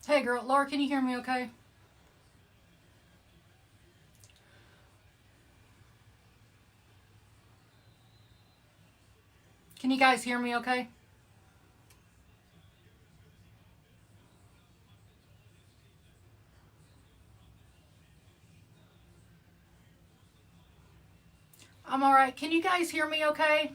Hey girl, Laura, can you hear me okay? Can you guys hear me okay? I'm alright. Can you guys hear me okay?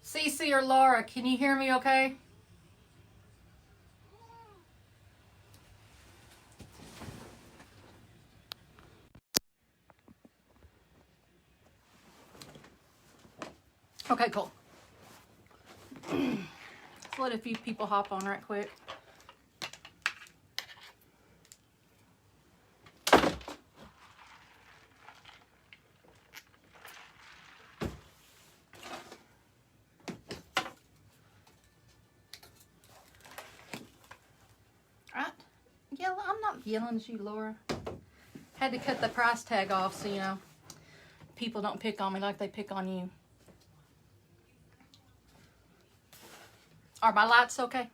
Cece or Laura, can you hear me okay? Okay, cool. Let's let a few people hop on right quick. I'm not yelling at you, Laura. Had to cut the price tag off so, people don't pick on me like they pick on you. Are my lights okay?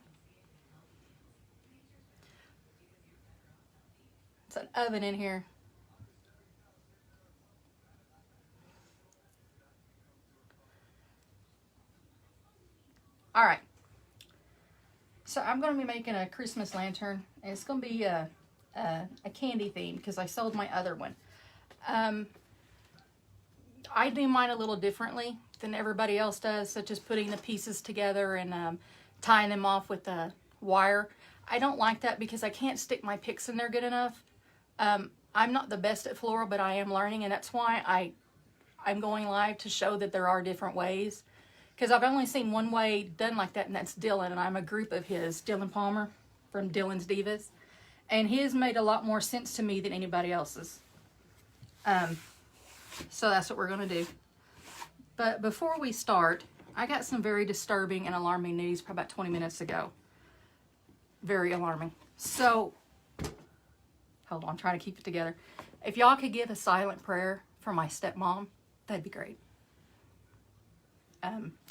It's an oven in here. All right. So I'm going to be making a Christmas lantern. And it's going to be a candy theme because I sold my other one. I do mine a little differently than everybody else does, such as putting the pieces together and tying them off with the wire. I don't like that because I can't stick my picks in there good enough. I'm not the best at floral, but I am learning, and that's why I'm going live to show that there are different ways. Because I've only seen one way done like that, and that's Dylan, and I'm a group of his, Dylan Palmer from Dylan's Divas. And his made a lot more sense to me than anybody else's. So that's what we're going to do. But before we start, I got some very disturbing and alarming news probably about 20 minutes ago. Very alarming. So, hold on, I'm trying to keep it together. If y'all could give a silent prayer for my stepmom, that'd be great.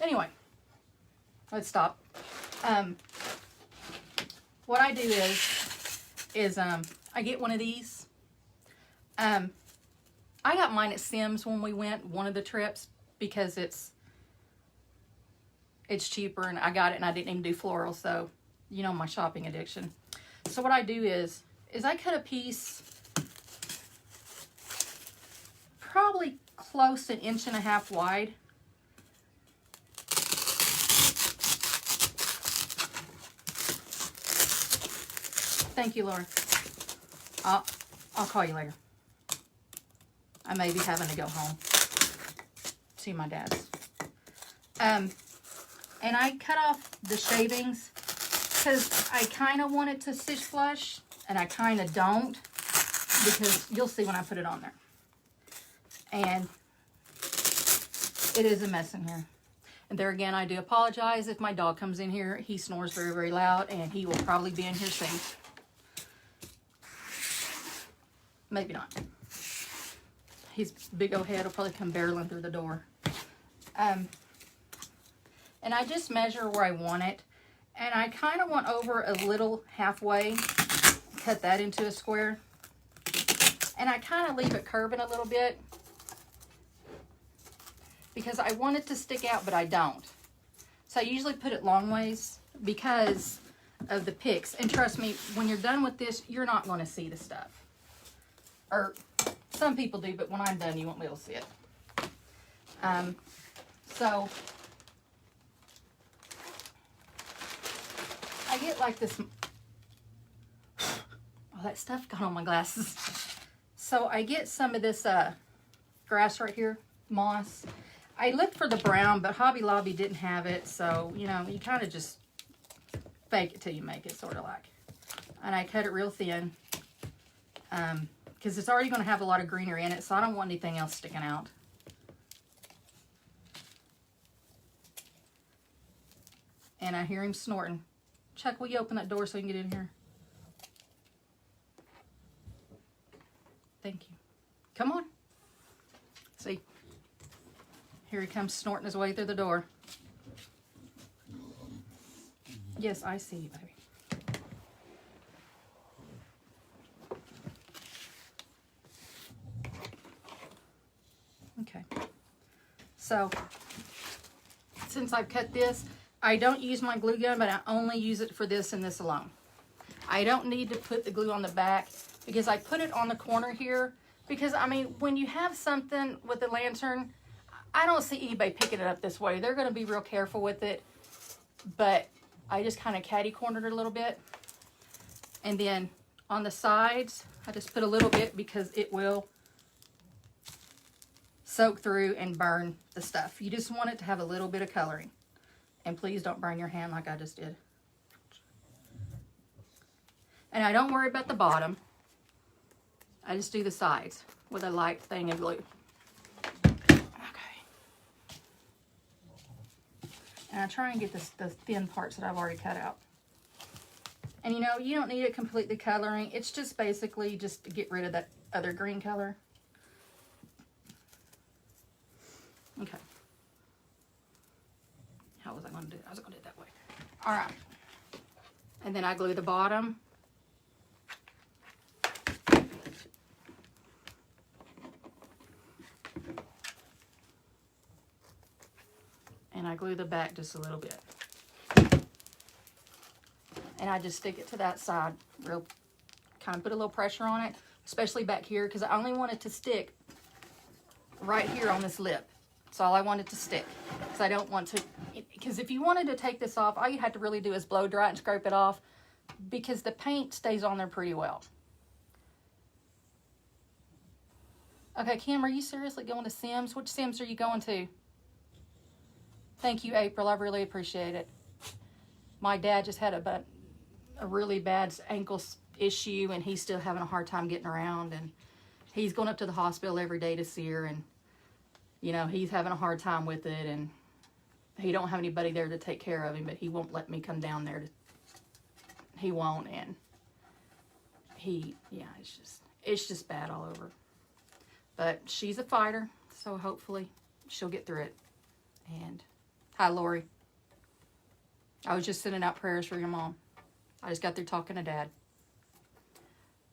Anyway, let's stop. What I do is I get one of these. I got mine at Sims when we went one of the trips because it's cheaper, and I got it and I didn't even do floral, so my shopping addiction. So what I do is I cut a piece probably close to 1.5 inches wide. Thank you, Laura. I'll call you later. I may be having to go home to my dad's. And I cut off the shavings because I kind of want it to stitch flush, and I kind of don't, because you'll see when I put it on there. And it is a mess in here. And there again, I do apologize if my dog comes in here. He snores very, very loud, and he will probably be in here soon. Maybe not. His big old head will probably come barreling through the door. And I just measure where I want it. And I kind of want over a little halfway. Cut that into a square. And I kind of leave it curving a little bit, because I want it to stick out, but I don't. So I usually put it long ways because of the picks. And trust me, when you're done with this, you're not going to see the stuff. Or some people do, but when I'm done, you won't be able to see it. So I get like this. Oh, that stuff got on my glasses. So I get some of this grass right here, moss. I looked for the brown, but Hobby Lobby didn't have it. So, you kind of just fake it till you make it, sort of like. And I cut it real thin. Because it's already going to have a lot of greenery in it, so I don't want anything else sticking out. And I hear him snorting. Chuck, will you open that door so we can get in here? Thank you. Come on. See? Here he comes snorting his way through the door. Yes, I see you, baby. Okay. So, since I've cut this, I don't use my glue gun, but I only use it for this and this alone. I don't need to put the glue on the back because I put it on the corner here because, I mean, when you have something with the lantern, I don't see eBay picking it up this way. They're going to be real careful with it, but I just kind of catty-cornered it a little bit. And then on the sides, I just put a little bit because it will soak through and burn the stuff. You just want it to have a little bit of coloring. And please don't burn your hand like I just did. And I don't worry about the bottom. I just do the sides with a light thing of glue. Okay. And I try and get the thin parts that I've already cut out. And you know, you don't need it completely coloring. It's just basically just to get rid of that other green color. Okay. How was I going to do it? I was going to do it that way. All right. And then I glue the bottom. And I glue the back just a little bit. And I just stick it to that side. Real, kind of put a little pressure on it, especially back here, because I only want it to stick right here on this lip. That's all I want it to stick. Because I don't want to, because if you wanted to take this off, all you had to really do is blow dry it and scrape it off, because the paint stays on there pretty well. Okay, Kim, are you seriously going to Sims? Which Sims are you going to? Thank you, April. I really appreciate it. My dad just had a really bad ankle issue, and he's still having a hard time getting around, and he's going up to the hospital every day to see her, and you know, he's having a hard time with it, and he don't have anybody there to take care of him, but he won't let me come down there. He won't, and yeah, it's just bad all over. But she's a fighter, so hopefully she'll get through it. And hi, Lori. I was just sending out prayers for your mom. I just got through talking to Dad.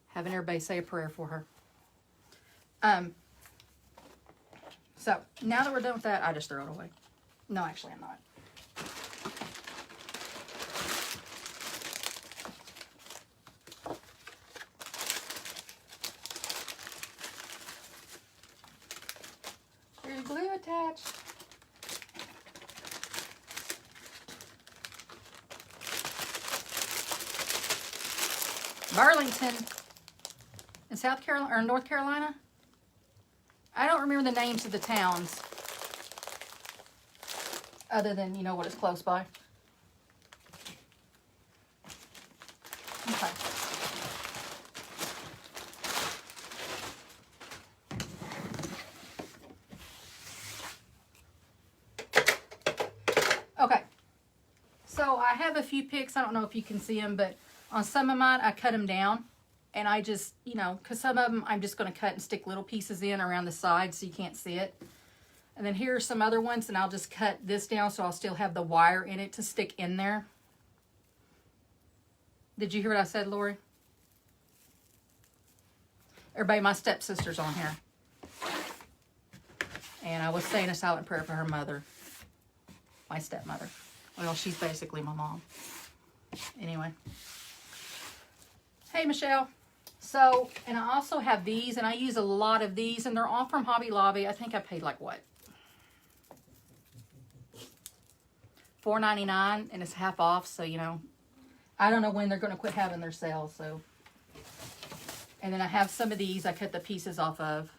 Having everybody say a prayer for her. So, now that we're done with that, I just throw it away. No, actually, I'm not. There's glue attached. Burlington in South Carolina or North Carolina. I don't remember the names of the towns other than, you know, what is close by. Okay. Okay. So I have a few picks. I don't know if you can see them, but on some of mine, I cut them down. And I just, you know, because some of them I'm just going to cut and stick little pieces in around the side so you can't see it. And then here are some other ones, and I'll just cut this down so I'll still have the wire in it to stick in there. Did you hear what I said, Lori? Everybody, my stepsister's on here. And I was saying a silent prayer for her mother. My stepmother. Well, she's basically my mom. Anyway. Hey, Michelle. So, and I also have these, and I use a lot of these, and they're all from Hobby Lobby. I think I paid like, what? $4.99, and it's half off, so, you know, I don't know when they're going to quit having their sales, so. And then I have some of these I cut the pieces off of.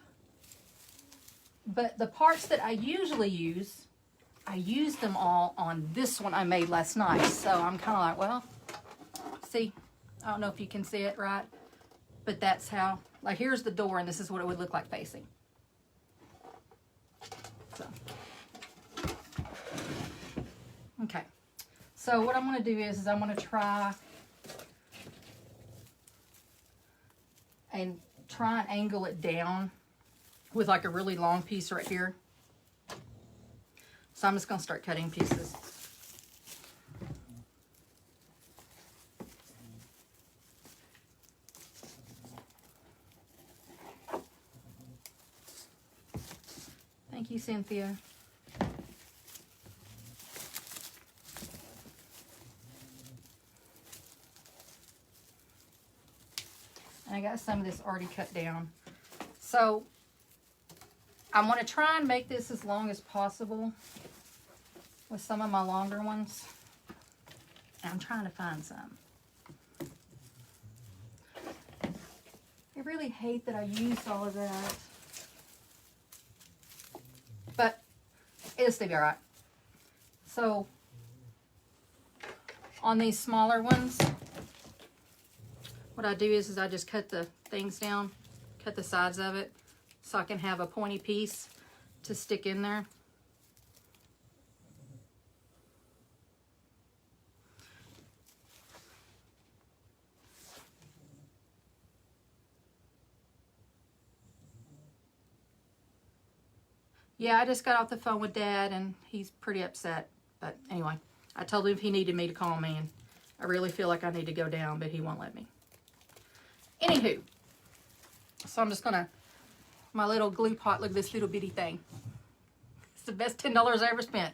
But the parts that I usually use, I used them all on this one I made last night. So I'm kind of like, well, see, I don't know if you can see it right, but that's how, like, here's the door, and this is what it would look like facing. So. Okay. So what I'm going to do is I'm going to try and angle it down with like a really long piece right here. So I'm just going to start cutting pieces. Thank you, Cynthia. And I got some of this already cut down. So I'm going to try and make this as long as possible with some of my longer ones. I'm trying to find some. I really hate that I used all of that. But it'll still be alright. So on these smaller ones, what I do is I just cut the things down, cut the sides of it, so I can have a pointy piece to stick in there. Yeah, I just got off the phone with Dad, and he's pretty upset. But anyway, I told him if he needed me to call me, and I really feel like I need to go down, but he won't let me. Anywho, so I'm just going to, my little glue pot, look at this little bitty thing. It's the best $10 I ever spent.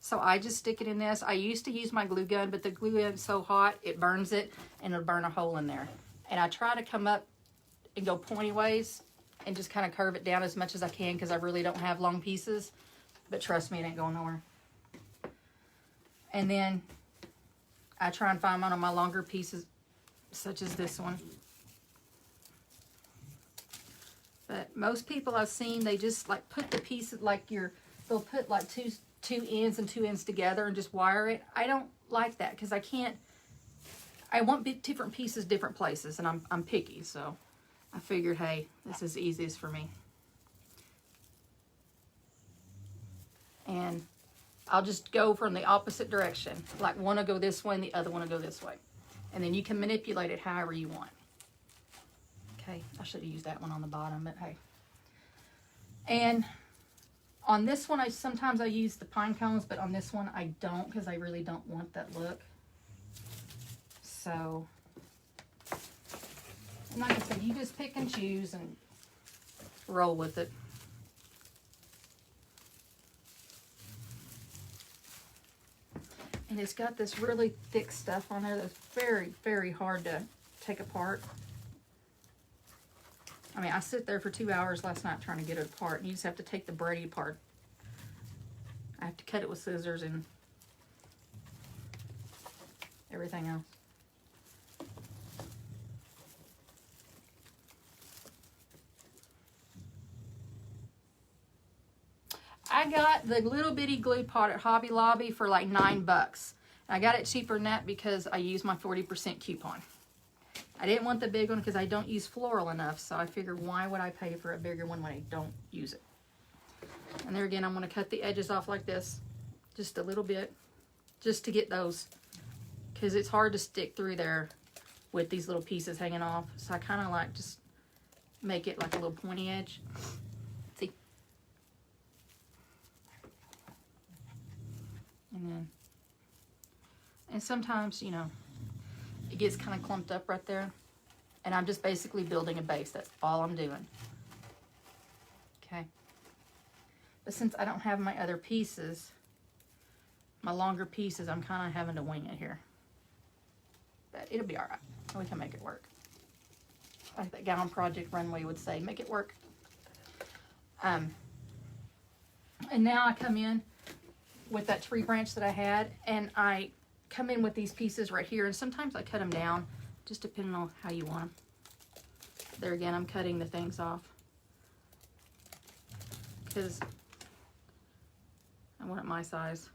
So I just stick it in this. I used to use my glue gun, but the glue gun's so hot, it burns it, and it'll burn a hole in there. And I try to come up and go pointy ways and just kind of curve it down as much as I can because I really don't have long pieces. But trust me, it ain't going nowhere. And then I try and find one of my longer pieces, such as this one. But most people I've seen, they just like put the pieces, like they'll put like two ends and two ends together and just wire it. I don't like that because I want different pieces different places, and I'm picky, so I figured, hey, this is easiest for me. And I'll just go from the opposite direction. Like one will go this way and the other one will go this way. And then you can manipulate it however you want. Okay, I should have used that one on the bottom, but hey. And on this one, sometimes I use the pine cones, but on this one I don't because I really don't want that look. So, and like I said, you just pick and choose and roll with it. And it's got this really thick stuff on there that's very, very hard to take apart. I mean, I sit there for 2 hours last night trying to get it apart. And you just have to take the braid apart. I have to cut it with scissors and everything else. I got the little bitty glue pot at Hobby Lobby for like $9. I got it cheaper than that because I used my 40% coupon. I didn't want the big one because I don't use floral enough, so I figured why would I pay for a bigger one when I don't use it. And there again, I'm going to cut the edges off like this, just a little bit, just to get those, because it's hard to stick through there with these little pieces hanging off. So I kind of like just make it like a little pointy edge. See? And sometimes, you know, it gets kind of clumped up right there. And I'm just basically building a base. That's all I'm doing. Okay. But since I don't have my other pieces, my longer pieces, I'm kind of having to wing it here. But it'll be all right. We can make it work. Like that Gown Project Runway would say, make it work. And now I come in with that tree branch that I had, and I come in with these pieces right here, and sometimes I cut them down, just depending on how you want them. There again, I'm cutting the things off because I want it my size.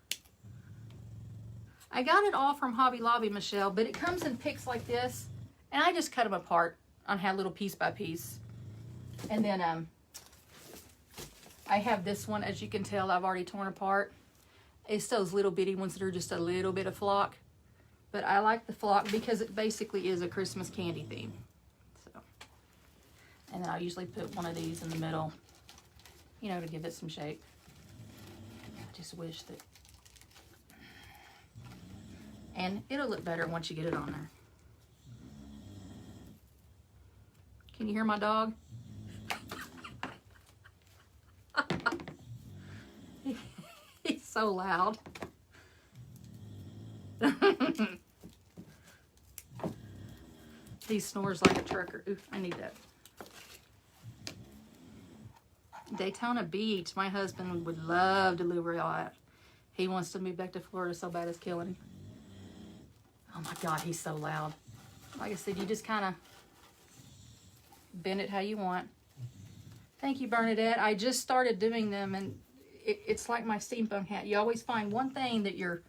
I got it all from Hobby Lobby, Michelle, but it comes in picks like this, and I just cut them apart on how little piece by piece. And then I have this one, as you can tell, I've already torn apart. It's those little bitty ones that are just a little bit of flock. But I like the flock because it basically is a Christmas candy theme. So And then I'll usually put one of these in the middle, you know, to give it some shape. I just wish that, and it'll look better once you get it on there. Can you hear my dog? He's so loud. He snores like a trucker. Ooh, I need that. Daytona Beach. My husband would love to live where y'all at. He wants to move back to Florida so bad it's killing him. Oh my God, he's so loud. Like I said, you just kind of bend it how you want. Thank you, Bernadette. I just started doing them, and it's like my steampunk hat. You always find one thing that you're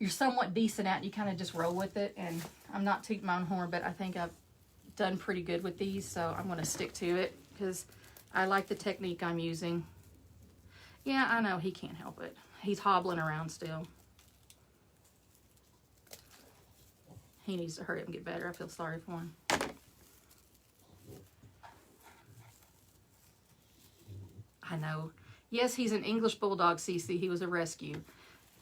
somewhat decent at, and you kind of just roll with it. And I'm not tooting my own horn, but I think I've done pretty good with these, so I'm going to stick to it because I like the technique I'm using. Yeah, I know, he can't help it. He's hobbling around still. He needs to hurry up and get better. I feel sorry for him. I know. Yes, he's an English Bulldog, Cece. He was a rescue.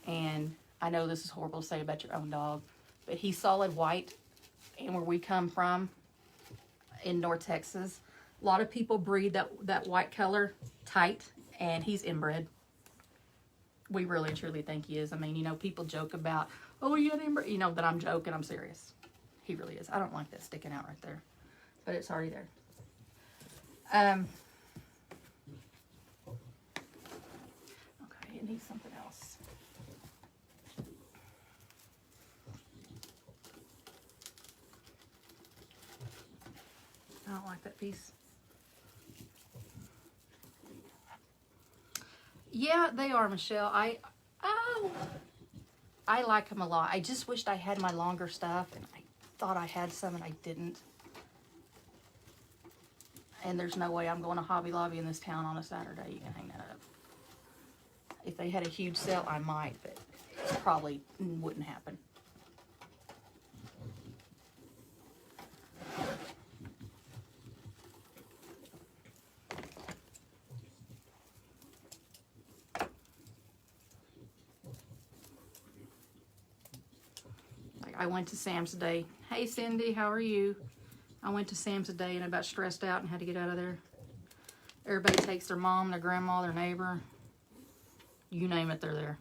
And I know this is horrible to say about your own dog, but he's solid white. And where we come from in North Texas, a lot of people breed that white color tight, and he's inbred. We really truly think he is. I mean, you know, people joke about, oh, you got inbred, you know, but I'm joking. I'm serious. He really is. I don't like that sticking out right there, but it's already there. Okay, it needs something else. I don't like that piece. Yeah, they are, Michelle. I like them a lot. I just wished I had my longer stuff, and I thought I had some, and I didn't. And there's no way I'm going to Hobby Lobby in this town on a Saturday. You can hang that up. If they had a huge sale, I might, but it probably wouldn't happen. I went to Sam's today. Hey, Cindy, how are you? I went to Sam's today and about stressed out and had to get out of there. Everybody takes their mom, their grandma, their neighbor. You name it, they're there.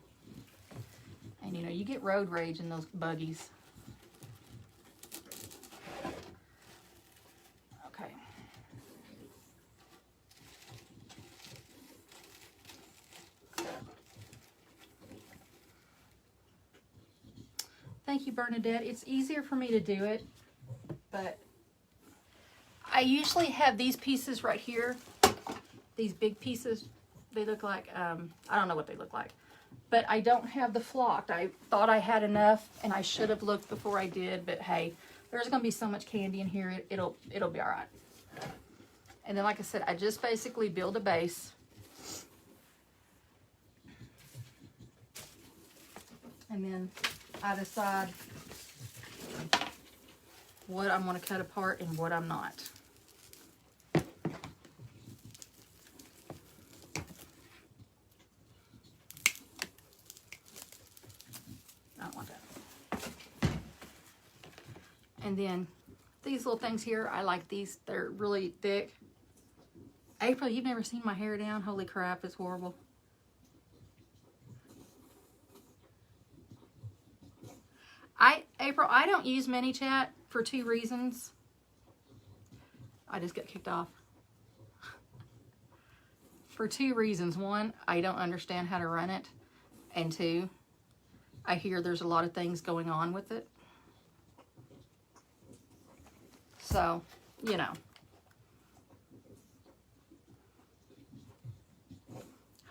And, you know, you get road rage in those buggies. Okay. Thank you, Bernadette. It's easier for me to do it, but I usually have these pieces right here. These big pieces, they look like, I don't know what they look like, but I don't have the flocked. I thought I had enough, and I should have looked before I did, but hey, there's going to be so much candy in here, it'll be all right. And then, like I said, I just basically build a base. And then I decide what I'm going to cut apart and what I'm not. I don't want that. And then these little things here, I like these. They're really thick. April, you've never seen my hair down? Holy crap, it's horrible. April, I don't use ManyChat for 2 reasons. I just got kicked off. For 2 reasons. 1, I don't understand how to run it. And 2, I hear there's a lot of things going on with it. So, you know.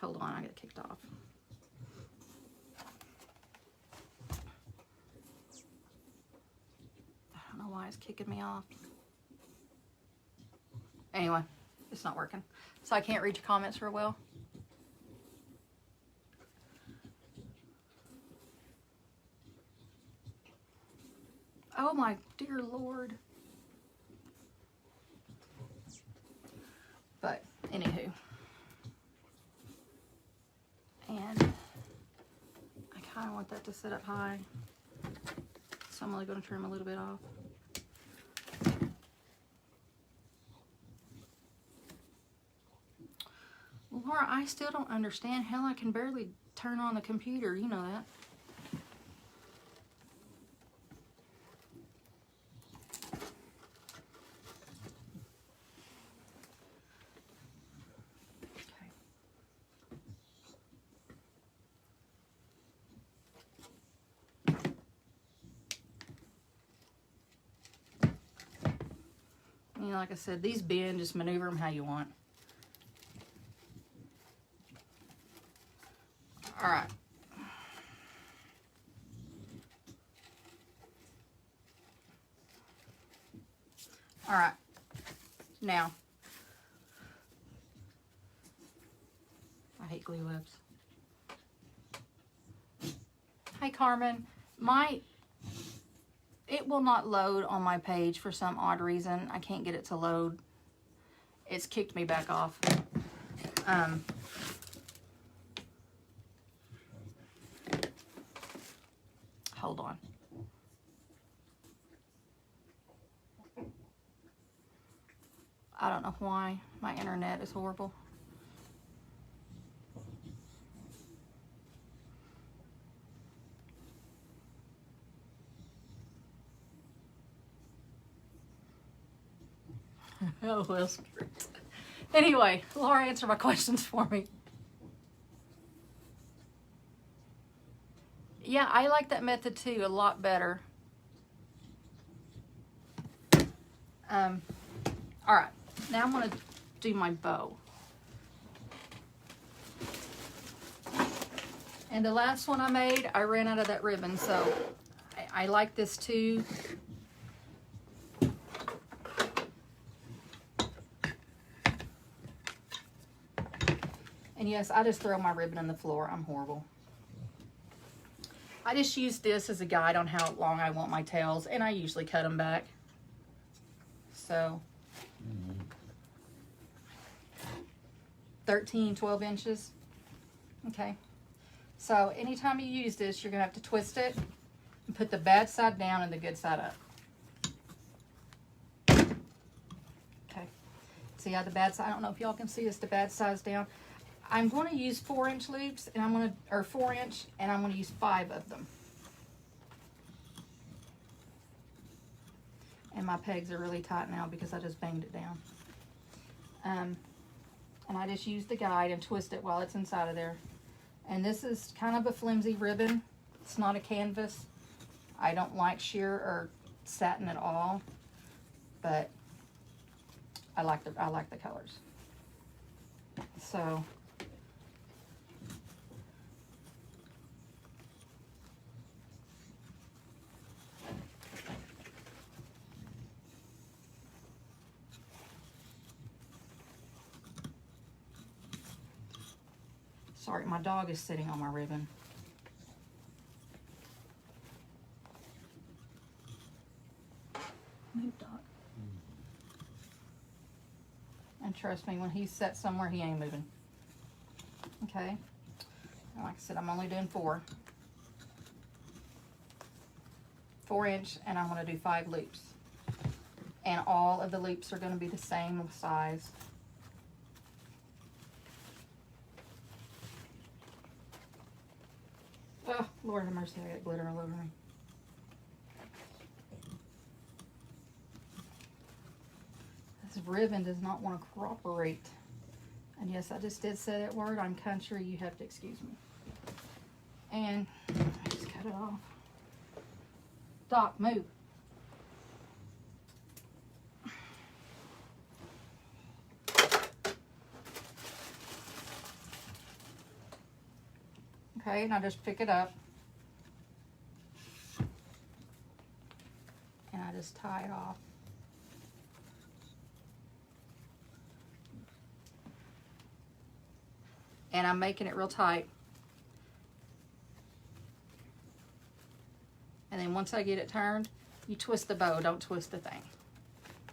Hold on, I got kicked off. I don't know why it's kicking me off. Anyway, it's not working. So I can't read your comments real well. Oh my dear Lord. But anywho. And I kind of want that to sit up high. So I'm only going to trim a little bit off. Laura, I still don't understand. Hell, I can barely turn on the computer. You know that. You know, like I said, these bend, just maneuver them how you want. All right. All right. Now, I hate glue webs. Hi, Carmen. It will not load on my page for some odd reason. I can't get it to load. It's kicked me back off. Hold on. I don't know why. My internet is horrible. Oh, well, anyway, Laura, answer my questions for me. Yeah, I like that method too a lot better. All right, now I'm going to do my bow. And the last one I made, I ran out of that ribbon, so I like this too. And yes, I just throw my ribbon on the floor. I'm horrible. I just use this as a guide on how long I want my tails, and I usually cut them back. So 13, 12 inches. Okay. So anytime you use this, you're gonna have to twist it and put the bad side down and the good side up. Okay. See how the bad side, I don't know if y'all can see this, the bad side's down. I'm going to use 4-inch loops, and I'm going to, or 4-inch, and I'm going to use 5 of them. And my pegs are really tight now because I just banged it down. And I just use the guide and twist it while it's inside of there. And this is kind of a flimsy ribbon. It's not a canvas. I don't like sheer or satin at all, but I like the colors. So sorry, my dog is sitting on my ribbon. Move, dog. And trust me, when he's set somewhere, he ain't moving. Okay. And like I said, I'm only doing 4. 4-inch, and I'm going to do 5 loops. And all of the loops are going to be the same size. Oh, Lord have mercy, I got glitter all over me. This ribbon does not want to cooperate. And yes, I just did say that word. I'm country. You have to excuse me. And I just cut it off. Doc, move. Okay, and I just pick it up. And I just tie it off. And I'm making it real tight. And then once I get it turned, you twist the bow, don't twist the thing.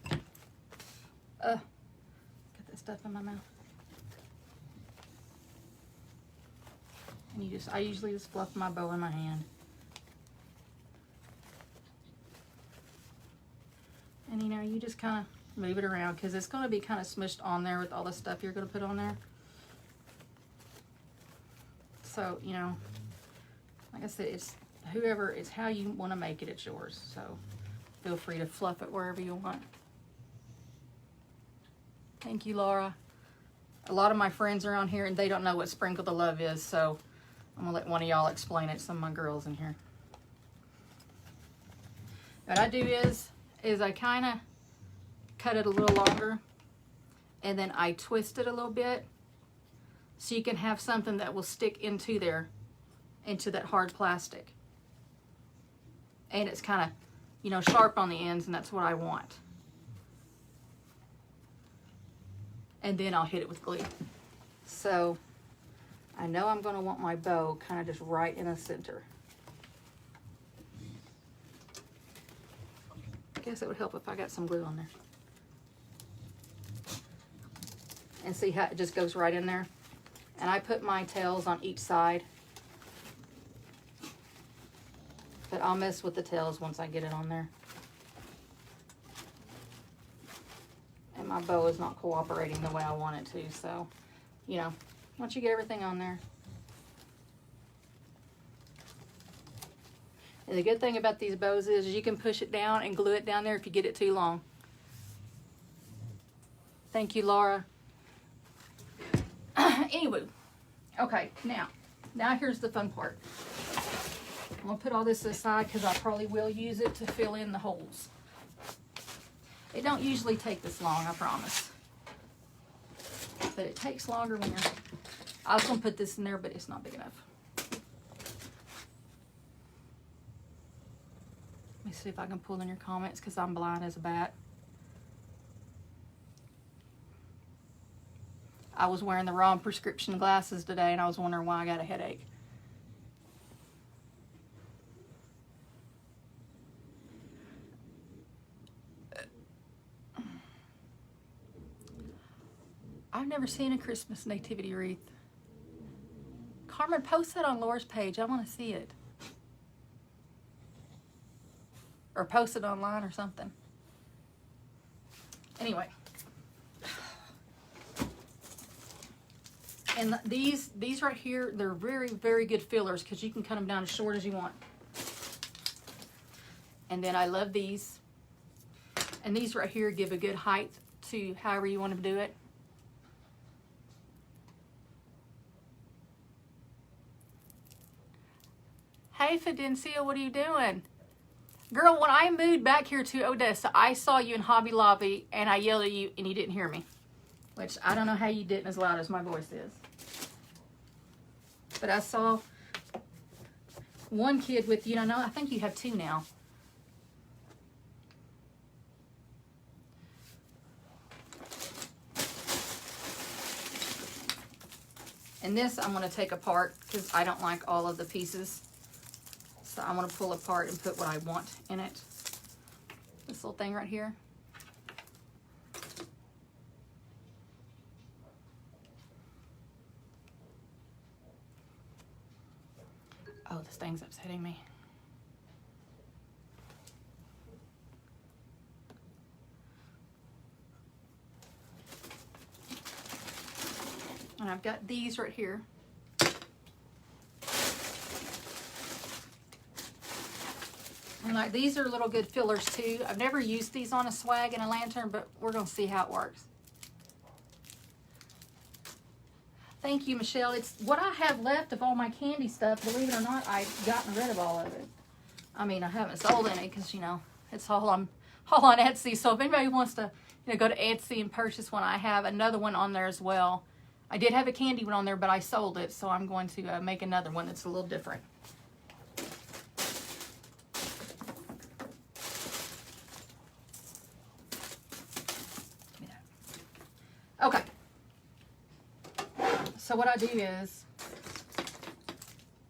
Get this stuff in my mouth. And I usually just fluff my bow in my hand. And you know, you just kind of move it around because it's going to be kind of smushed on there with all the stuff you're going to put on there. So, you know, like I said, it's how you want to make it, it's yours. So feel free to fluff it wherever you want. Thank you, Laura. A lot of my friends are on here and they don't know what Sprinkle the Love is, so I'm gonna let one of y'all explain it, some of my girls in here. What I do is I kind of cut it a little longer and then I twist it a little bit so you can have something that will stick into there, into that hard plastic. And it's kind of, you know, sharp on the ends, and that's what I want. And then I'll hit it with glue. So I know I'm going to want my bow kind of just right in the center. I guess it would help if I got some glue on there. And see how it just goes right in there? And I put my tails on each side. But I'll mess with the tails once I get it on there. And my bow is not cooperating the way I want it to, so, you know, once you get everything on there. And the good thing about these bows is you can push it down and glue it down there if you get it too long. Thank you, Laura. Anyway, okay, now here's the fun part. I'm going to put all this aside because I probably will use it to fill in the holes. It don't usually take this long, I promise. But it takes longer when you're... I was going to put this in there, but it's not big enough. Let me see if I can pull in your comments because I'm blind as a bat. I was wearing the wrong prescription glasses today and I was wondering why I got a headache. I've never seen a Christmas nativity wreath. Carmen, post that on Laura's page. I want to see it. Or post it online or something. Anyway. And these right here, they're very, very good fillers because you can cut them down as short as you want. And then I love these. And these right here give a good height to however you want to do it. Hey, Fidencia, what are you doing? Girl, when I moved back here to Odessa, I saw you in Hobby Lobby and I yelled at you and you didn't hear me. Which I don't know how you didn't as loud as my voice is. But I saw one kid with you. I think you have two now. And this I'm going to take apart because I don't like all of the pieces. So I'm going to pull apart and put what I want in it. This little thing right here. Oh, this thing's upsetting me. And I've got these right here. And like these are little good fillers too. I've never used these on a swag and a lantern, but we're going to see how it works. Thank you, Michelle. It's what I have left of all my candy stuff. Believe it or not, I've gotten rid of all of it. I mean, I haven't sold any because, it's all on Etsy. So if anybody wants to, go to Etsy and purchase one, I have another one on there as well. I did have a candy one on there, but I sold it. So I'm going to make another one that's a little different. Okay. So what I do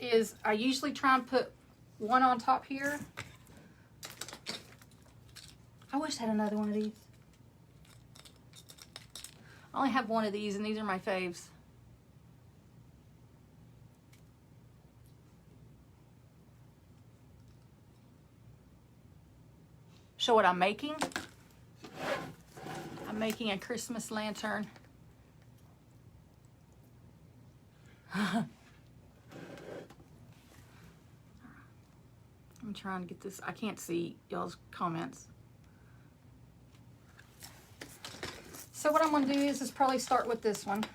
is I usually try and put one on top here. I wish I had another one of these. I only have one of these, and these are my faves. Show what I'm making. I'm making a Christmas lantern. I'm trying to get this. I can't see y'all's comments. So what I'm going to do is probably start with this one.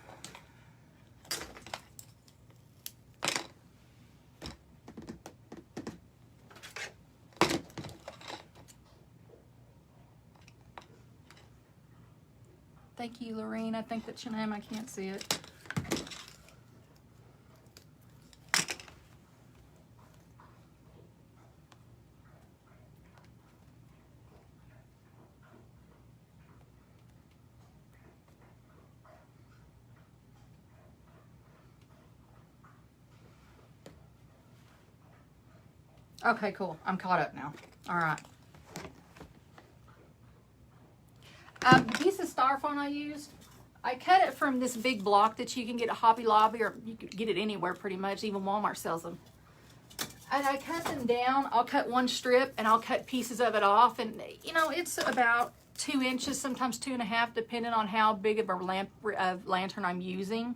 Thank you, Lorene. I think that's your name. I can't see it. Okay, cool. I'm caught up now. All right. The piece of styrofoam I used, I cut it from this big block that you can get at Hobby Lobby, or you can get it anywhere pretty much. Even Walmart sells them. And I cut them down. I'll cut one strip and I'll cut pieces of it off. And, you know, it's about 2 inches, sometimes 2.5, depending on how big of a lantern I'm using.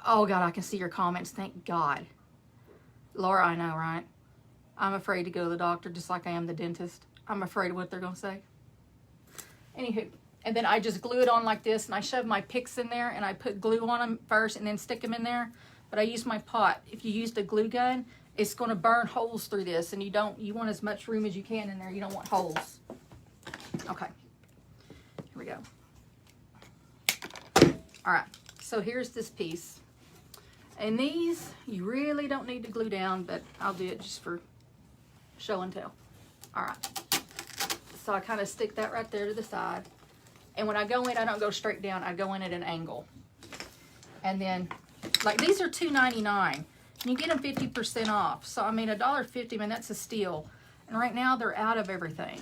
Oh, God, I can see your comments. Thank God. Laura, I know, right? I'm afraid to go to the doctor just like I am the dentist. I'm afraid of what they're going to say. Anywho, and then I just glue it on like this, and I shove my picks in there, and I put glue on them first and then stick them in there. But I use my pot. If you use the glue gun, it's going to burn holes through this, and you want as much room as you can in there. You don't want holes. Okay, here we go. All right, so here's this piece. And these, you really don't need to glue down, but I'll do it just for show and tell. All right. So I kind of stick that right there to the side. And when I go in, I don't go straight down. I go in at an angle. And then, like, these are $2.99. And you get them 50% off. So, I mean, $1.50, man, that's a steal. And right now, they're out of everything.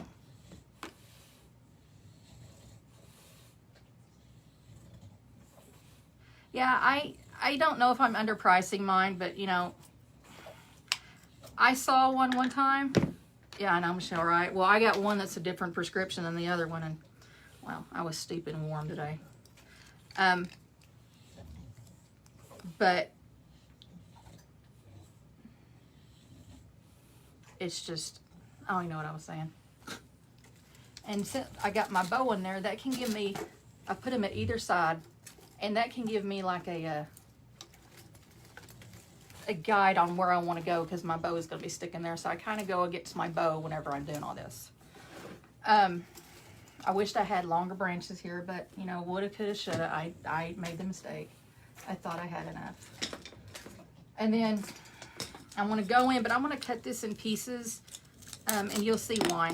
Yeah, I don't know if I'm underpricing mine, but, you know, I saw one time. Yeah, I know, Michelle, right? Well, I got one that's a different prescription than the other one, and, well, I was stupid and warm today. But it's just, I don't even know what I was saying. And since I got my bow in there, that can give me, I put them at either side, and that can give me like a guide on where I want to go, because my bow is going to be sticking there. So I kind of go against my bow whenever I'm doing all this. I wished I had longer branches here, but, you know, woulda, coulda, shoulda. I made the mistake. I thought I had enough. And then I want to go in, but I'm going to cut this in pieces, and you'll see why.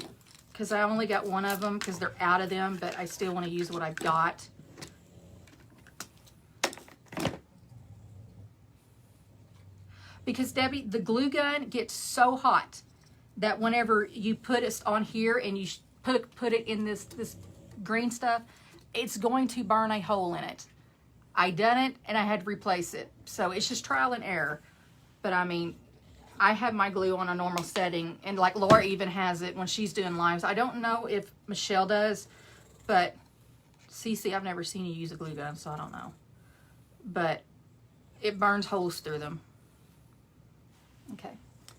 Because I only got one of them because they're out of them, but I still want to use what I've got. Because, Debbie, the glue gun gets so hot that whenever you put it on here and you put it in this green stuff, it's going to burn a hole in it. I done it, and I had to replace it. So it's just trial and error. But, I mean, I have my glue on a normal setting, and like Laura even has it when she's doing lives. I don't know if Michelle does, but Cece, I've never seen you use a glue gun, so I don't know. But it burns holes through them. Okay,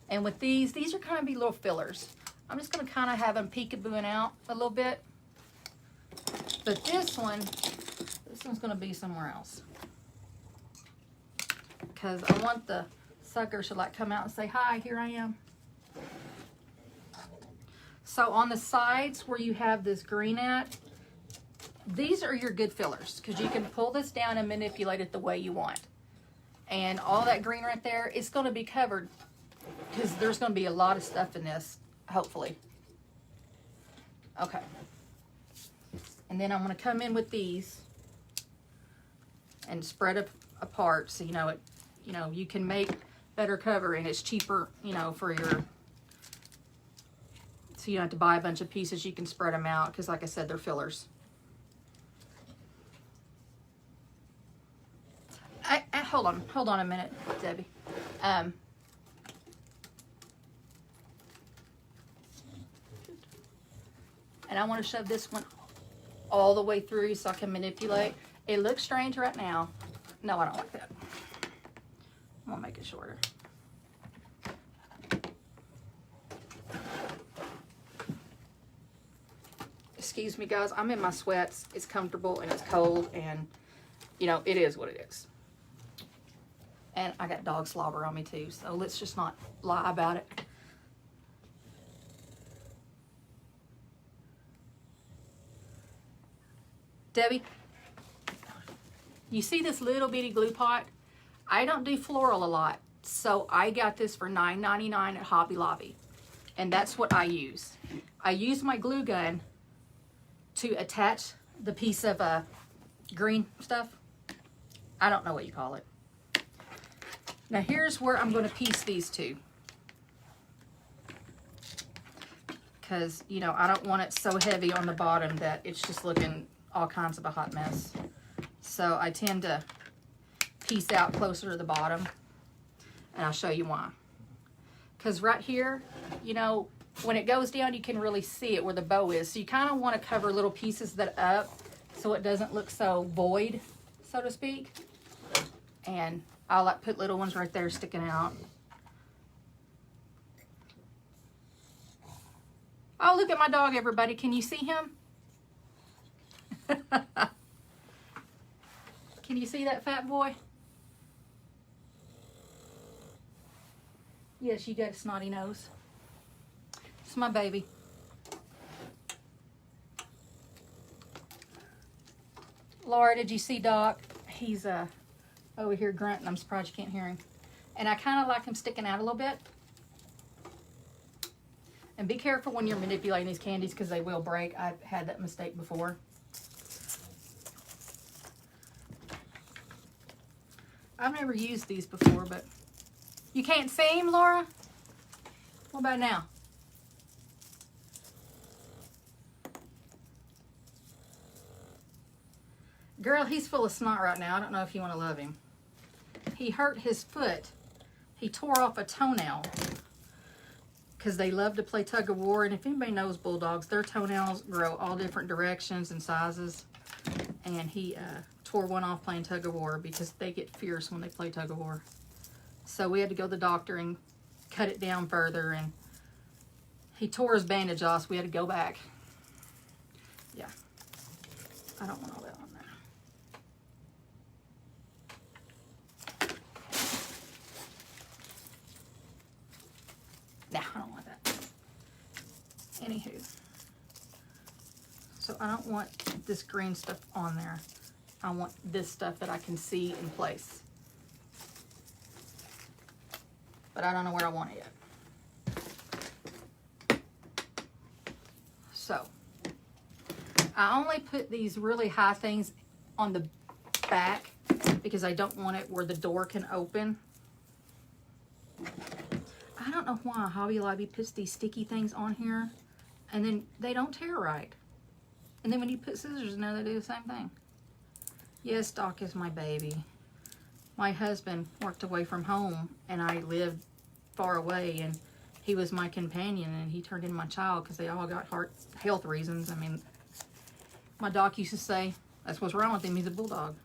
and with these are kind of be little fillers. I'm just going to kind of have them peekabooing out a little bit. But this one's going to be somewhere else. Because I want the suckers to like come out and say, hi, here I am. So on the sides where you have this green at, these are your good fillers. Because you can pull this down and manipulate it the way you want. And all that green right there, it's going to be covered because there's going to be a lot of stuff in this, hopefully. Okay. And then I'm going to come in with these and spread it apart so you can make better covering. It's cheaper, for your, so you don't have to buy a bunch of pieces. You can spread them out because, like I said, they're fillers. hold on a minute, Debbie. And I want to shove this one all the way through so I can manipulate. It looks strange right now. No, I don't like that. I'm gonna make it shorter. Excuse me, guys. I'm in my sweats. It's comfortable and it's cold, and you know, it is what it is. And I got dog slobber on me too, so let's just not lie about it. Debbie, you see this little bitty glue pot? I don't do floral a lot, so I got this for $9.99 at Hobby Lobby, and that's what I use. I use my glue gun to attach the piece of green stuff. I don't know what you call it. Now here's where I'm going to piece these two, because you know I don't want it so heavy on the bottom that it's just looking all kinds of a hot mess. So I tend to piece out closer to the bottom, and I'll show you why. Because right here, you know, when it goes down, you can really see it where the bow is. So you kind of want to cover little pieces that up so it doesn't look so void, so to speak. And I'll like put little ones right there sticking out. Oh, look at my dog, everybody. Can you see him? Can you see that fat boy? Yes, you got a snotty nose. It's my baby. Laura, did you see Doc? He's over here grunting. I'm surprised you can't hear him. And I kind of like him sticking out a little bit. And be careful when you're manipulating these candies because they will break. I've had that mistake before. I've never used these before, but you can't see him, Laura? What about now? Girl, he's full of snot right now. I don't know if you want to love him. He hurt his foot. He tore off a toenail because they love to play tug of war. And if anybody knows bulldogs, their toenails grow all different directions and sizes. And he tore one off playing tug of war because they get fierce when they play tug of war. So we had to go to the doctor and cut it down further, and he tore his bandage off, so we had to go back. Yeah, I don't want all that on there. Nah, I don't want that. Anywho, so I don't want this green stuff on there. I want this stuff that I can see in place. But I don't know where I want it yet. So, I only put these really high things on the back because I don't want it where the door can open. I don't know why Hobby Lobby puts these sticky things on here and then they don't tear right. And then when you put scissors in there, they do the same thing. Yes, Doc is my baby. My husband worked away from home and I lived far away, and he was my companion, and he turned into my child because they all got health reasons. I mean, my doc used to say, that's what's wrong with him, he's a bulldog.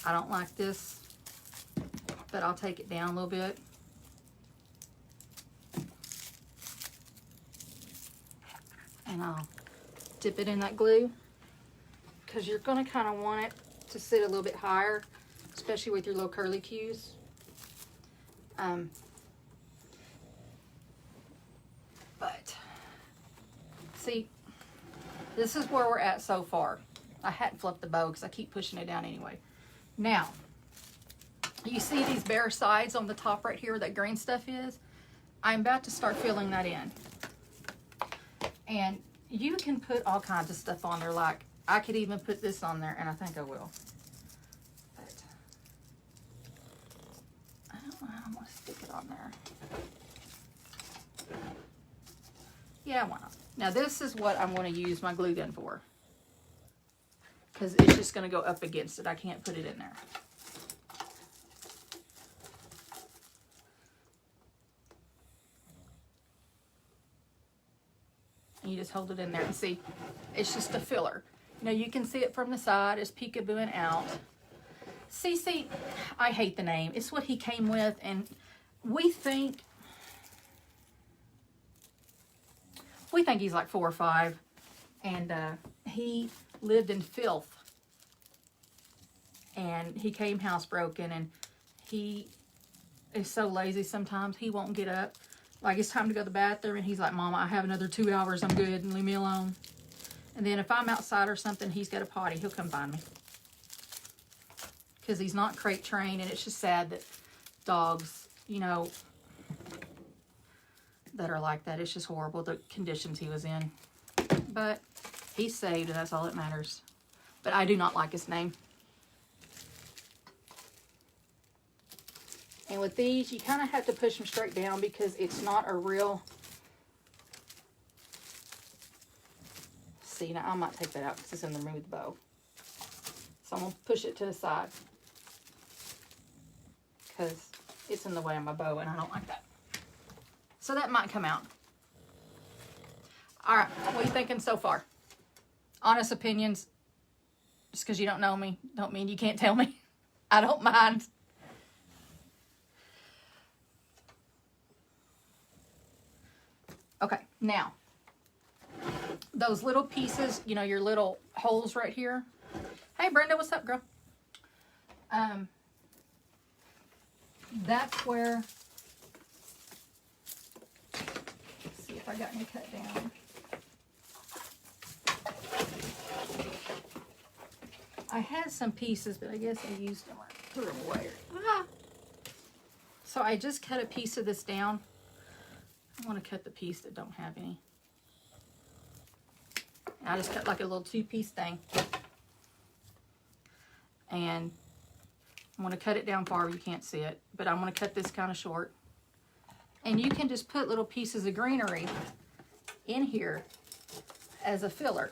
I don't like this, but I'll take it down a little bit. And I'll dip it in that glue because you're going to kind of want it to sit a little bit higher, especially with your little curly cues. But see, this is where we're at so far. I hadn't flipped the bow because I keep pushing it down anyway. Now, you see these bare sides on the top right here where that green stuff is? I'm about to start filling that in. And you can put all kinds of stuff on there, like I could even put this on there, and I think I will. But I don't know how I'm going to stick it on there. Yeah, why not? Now this is what I'm going to use my glue gun for. because it's just going to go up against it. I can't put it in there. And you just hold it in there and see, it's just a filler. You know, you can see it from the side. It's peekabooing out. CC, I hate the name. It's what he came with, and we think he's like 4 or 5, and he lived in filth, and he came housebroken, and he is so lazy sometimes he won't get up. Like, it's time to go to the bathroom, and he's like, Mama, I have another 2 hours. I'm good, and leave me alone. And then if I'm outside or something, he's got a potty, he'll come find me. Because he's not crate trained, and it's just sad that dogs, you know, that are like that. It's just horrible, the conditions he was in. But he's saved, and that's all that matters. But I do not like his name. And with these, you kind of have to push them straight down because it's not a real... See, now I might take that out because it's in the remove the bow. So I'm going to push it to the side because it's in the way of my bow and I don't like that. So that might come out. All right, what are you thinking so far? Honest opinions. Just because you don't know me, don't mean you can't tell me. I don't mind. Okay, now, those little pieces, you know, your little holes right here. Hey, Brenda, what's up, girl? That's where, let's see if I got any cut down. I had some pieces, but I guess I used them or threw them away. Ah. So I just cut a piece of this down. I want to cut the piece that don't have any. I just cut like a little 2-piece thing. And I'm going to cut it down far where you can't see it. But I'm going to cut this kind of short. And you can just put little pieces of greenery in here as a filler.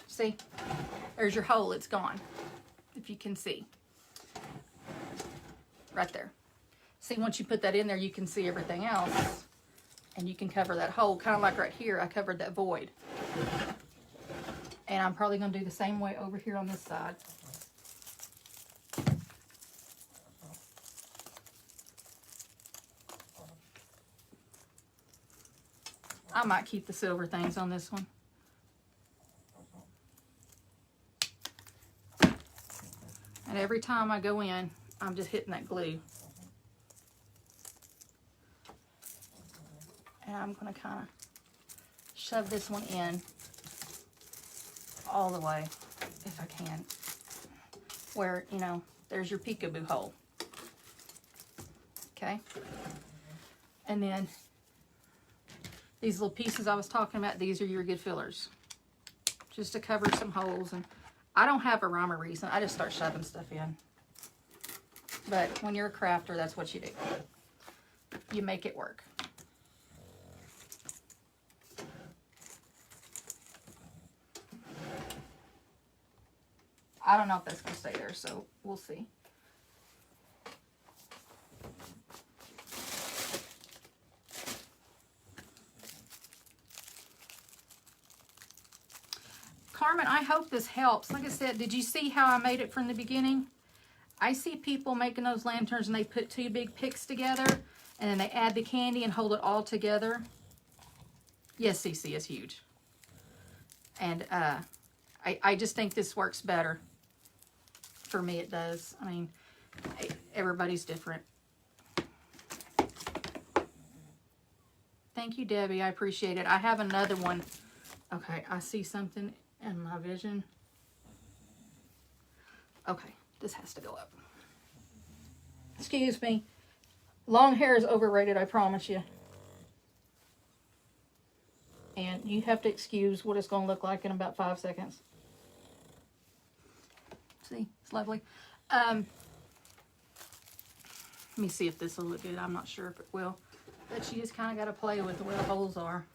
See? There's your hole. It's gone. If you can see. Right there. See, once you put that in there, you can see everything else. And you can cover that hole. Kind of like right here, I covered that void. And I'm probably going to do the same way over here on this side. I might keep the silver things on this one. And every time I go in, I'm just hitting that glue. And I'm going to kind of shove this one in all the way, if I can. Where, you know, there's your peekaboo hole. Okay? And then these little pieces I was talking about, these are your good fillers. Just to cover some holes. And I don't have a rhyme or reason. I just start shoving stuff in. But when you're a crafter, that's what you do. You make it work. I don't know if that's going to stay there, so we'll see. Carmen, I hope this helps. Like I said, did you see how I made it from the beginning? I see people making those lanterns and they put 2 big picks together and then they add the candy and hold it all together. Yes, CC is huge. And I just think this works better. For me, it does. I mean, everybody's different. Thank you, Debbie. I appreciate it. I have another one. Okay, I see something in my vision. Okay, this has to go up. Excuse me. Long hair is overrated, I promise you. And you have to excuse what it's going to look like in about 5 seconds. See, it's lovely. Let me see if this will look good. I'm not sure if it will. But you just kind of got to play with where the holes are.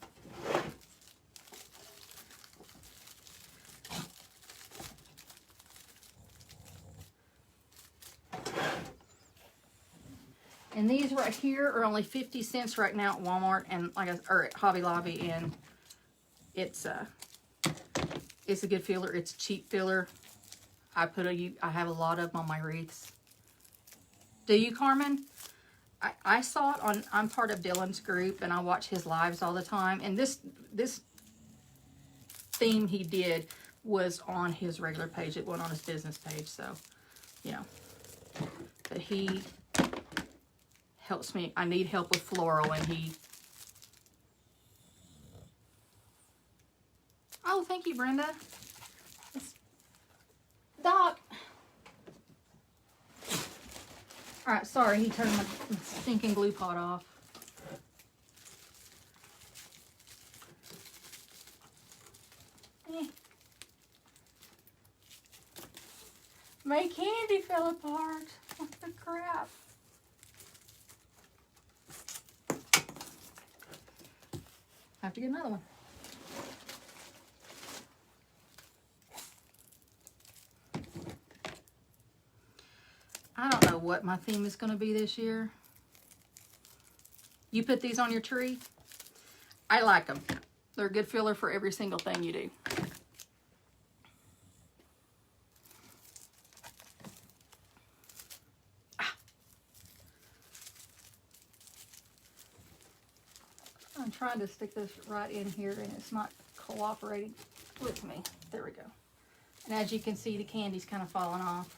And these right here are only 50 cents right now at Walmart and or at Hobby Lobby, and it's a good filler. It's a cheap filler. I have a lot of them on my wreaths. Do you, Carmen? I saw it on, I'm part of Dylan's group and I watch his lives all the time. And this theme he did was on his regular page. It wasn't on his business page. So, you know, but he helps me. I need help with floral and he, oh, thank you, Brenda. Doc. All right, sorry, he turned my stinking glue pot off. My candy fell apart. What the crap? I have to get another one. I don't know what my theme is going to be this year. You put these on your tree? I like them. They're a good filler for every single thing you do. I'm trying to stick this right in here and it's not cooperating with me. There we go. And as you can see, the candy's kind of falling off.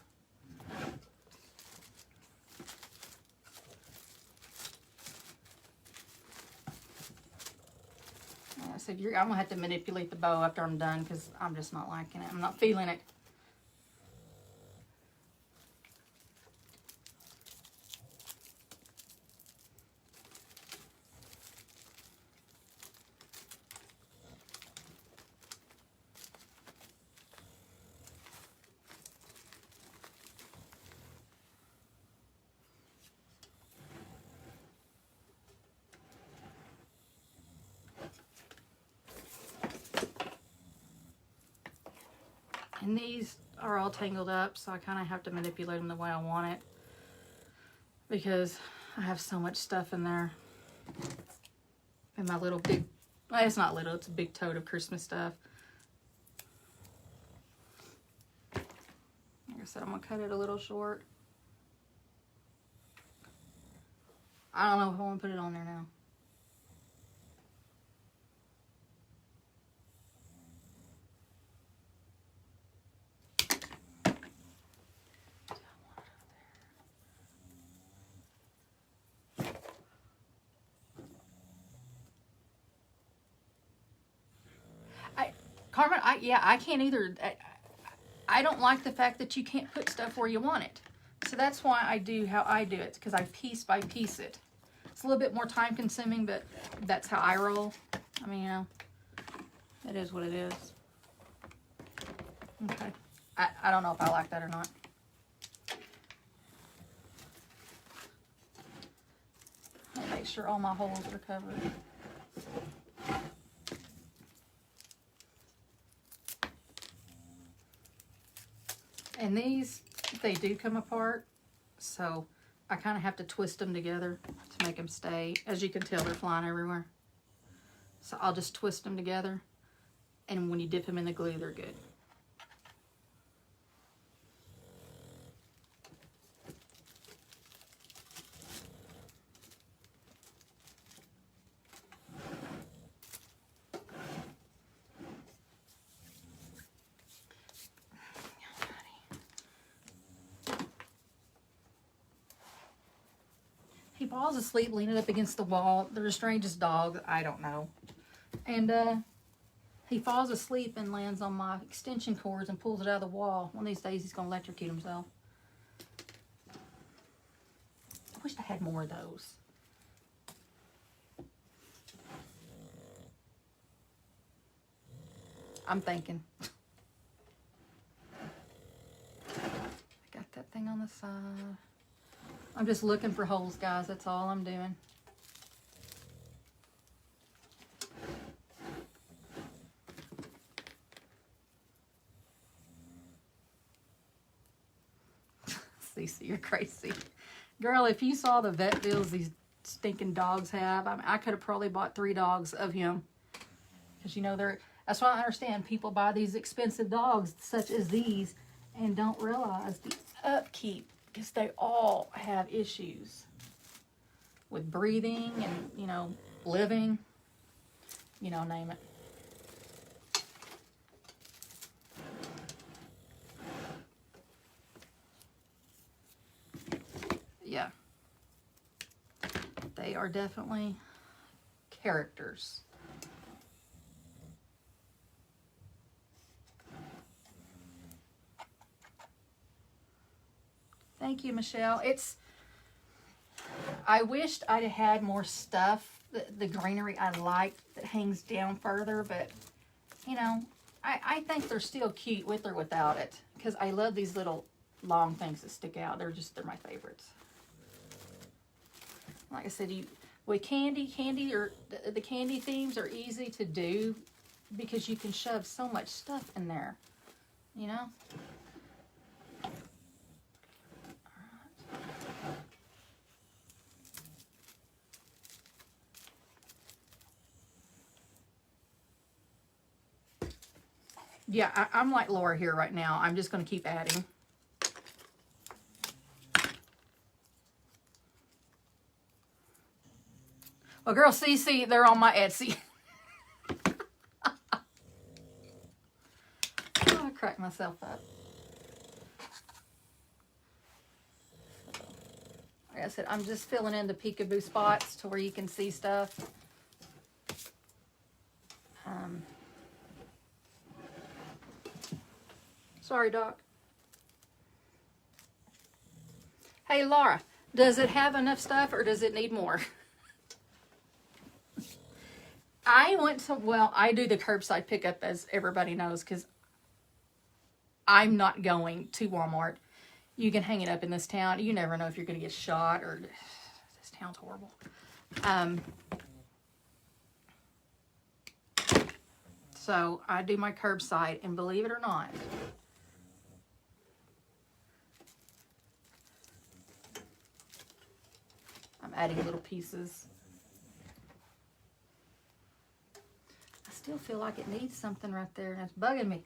So I'm going to have to manipulate the bow after I'm done because I'm just not liking it. I'm not feeling it. And these are all tangled up, so I kind of have to manipulate them the way I want it because I have so much stuff in there. And my little big, well, it's not little, it's a big tote of Christmas stuff. Like I said, I'm going to cut it a little short. I don't know if I want to put it on there now. Carmen, I can't either. I don't like the fact that you can't put stuff where you want it. So that's why I do how I do it, because I piece by piece it. It's a little bit more time consuming, but that's how I roll. I mean, you know, it is what it is. Okay. I don't know if I like that or not. I'll make sure all my holes are covered. And these, they do come apart, so I kind of have to twist them together to make them stay. As you can tell, they're flying everywhere. So I'll just twist them together, and when you dip them in the glue, they're good. He falls asleep leaning up against the wall. They're the strangest dog. I don't know. And he falls asleep and lands on my extension cords and pulls it out of the wall. One of these days he's going to electrocute himself. I wish I had more of those. I'm thinking. I got that thing on the side. I'm just looking for holes, guys. That's all I'm doing. Cece, you're crazy. Girl, if you saw the vet bills these stinking dogs have, I mean, I could have probably bought 3 dogs of him. Because, you know, that's why I understand people buy these expensive dogs such as these and don't realize the upkeep, because they all have issues with breathing and, you know, living, you know, name it. Yeah. They are definitely characters. Thank you, Michelle. I wished I'd have had more stuff, the greenery I like that hangs down further, but, you know, I think they're still cute with or without it, because I love these little long things that stick out. They're my favorites. Like I said, with candy or the candy themes are easy to do because you can shove so much stuff in there, you know? Yeah, I'm like Laura here right now. I'm just going to keep adding. Well, girl, see, they're on my Etsy. Oh, I cracked myself up. Like I said, I'm just filling in the peekaboo spots to where you can see stuff. Sorry, Doc. Hey, Laura, does it have enough stuff or does it need more? I do the curbside pickup, as everybody knows, because I'm not going to Walmart. You can hang it up in this town. You never know if you're going to get shot or... This town's horrible. So I do my curbside, and believe it or not, I'm adding little pieces. I still feel like it needs something right there, and it's bugging me.